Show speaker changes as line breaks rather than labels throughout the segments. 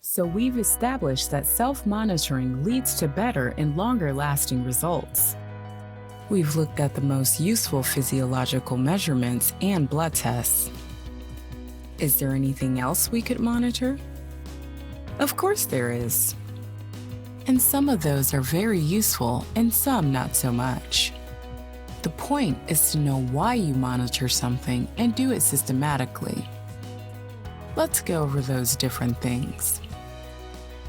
So we've established that self-monitoring leads to better and longer-lasting results. We've looked at the most useful physiological measurements and blood tests. Is there anything else we could monitor? Of course there is. And some of those are very useful and some not so much. The point is to know why you monitor something and do it systematically. Let's go over those different things.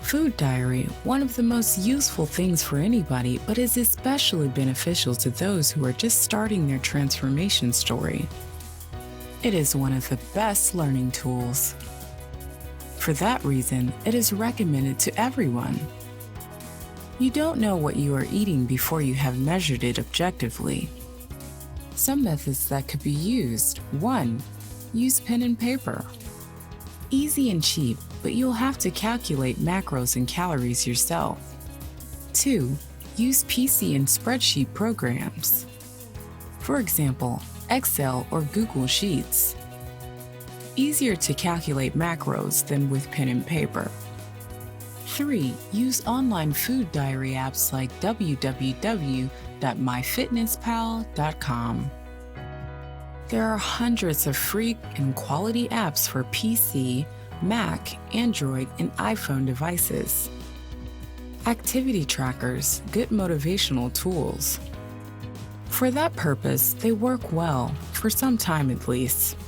Food diary, one of the most useful things for anybody, but is especially beneficial to those who are just starting their transformation story. It is one of the best learning tools. For that reason, it is recommended to everyone. You don't know what you are eating before you have measured it objectively. Some methods that could be used: 1. Use pen and paper. Easy and cheap, but you'll have to calculate macros and calories yourself. 2. Use PC and spreadsheet programs. For example, Excel or Google Sheets. Easier to calculate macros than with pen and paper. 3. Use online food diary apps like www.myfitnesspal.com. There are hundreds of free and quality apps for PC, Mac, Android, and iPhone devices. Activity trackers, good motivational tools. For that purpose, they work well, for some time at least.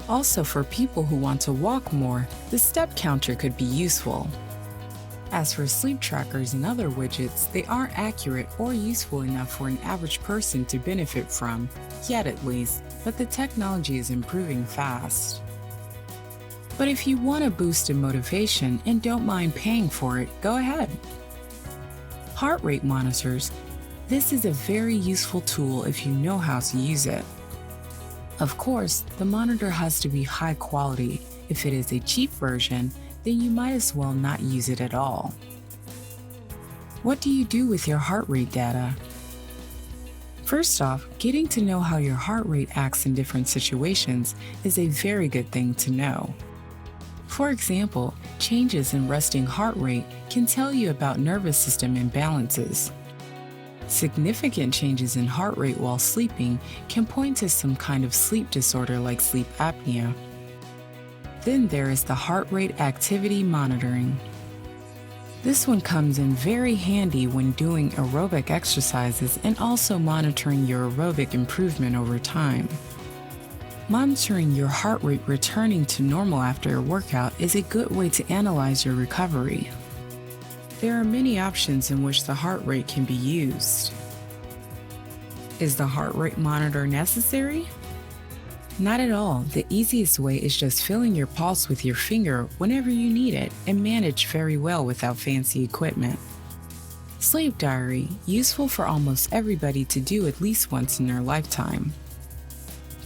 Also, for people who want to walk more, the step counter could be useful. As for sleep trackers and other widgets, they aren't accurate or useful enough for an average person to benefit from, yet at least, but the technology is improving fast. But if you want a boost in motivation and don't mind paying for it, go ahead. Heart rate monitors. This is a very useful tool if you know how to use it. Of course, the monitor has to be high quality. If it is a cheap version, then you might as well not use it at all. What do you do with your heart rate data? First off, getting to know how your heart rate acts in different situations is a very good thing to know. For example, changes in resting heart rate can tell you about nervous system imbalances. Significant changes in heart rate while sleeping can point to some kind of sleep disorder like sleep apnea. Then there is the heart rate activity monitoring. This one comes in very handy when doing aerobic exercises and also monitoring your aerobic improvement over time. Monitoring your heart rate returning to normal after a workout is a good way to analyze your recovery. There are many options in which the heart rate can be used. Is the heart rate monitor necessary? Not at all. The easiest way is just feeling your pulse with your finger whenever you need it and managed very well without fancy equipment. Sleep diary, useful for almost everybody to do at least once in their lifetime.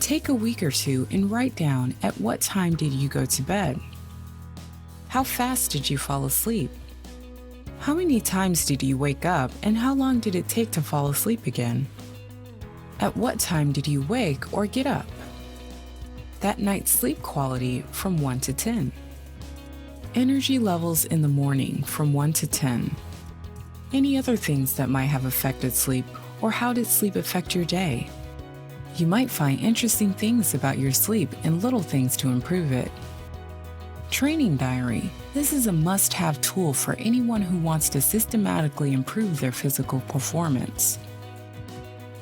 Take a week or two and write down at what time did you go to bed? How fast did you fall asleep? How many times did you wake up and how long did it take to fall asleep again? At what time did you wake or get up? That night's sleep quality from 1 to 10. Energy levels in the morning from 1 to 10. Any other things that might have affected sleep, or how did sleep affect your day? You might find interesting things about your sleep and little things to improve it. Training diary. This is a must-have tool for anyone who wants to systematically improve their physical performance.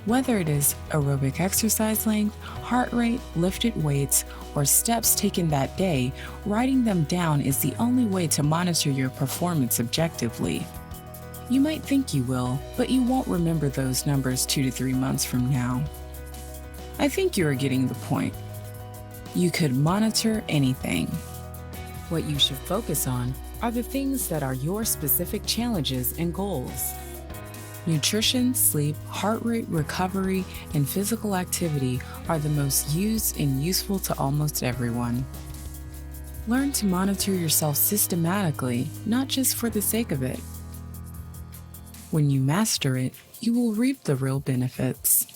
Whether it is aerobic exercise length, heart rate, lifted weights, or steps taken that day, writing them down is the only way to monitor your performance objectively. You might think you will, but you won't remember those numbers 2 to 3 months from now. I think you are getting the point. You could monitor anything. What you should focus on are the things that are your specific challenges and goals. Nutrition, sleep, heart rate recovery, and physical activity are the most used and useful to almost everyone. Learn to monitor yourself systematically, not just for the sake of it. When you master it, you will reap the real benefits.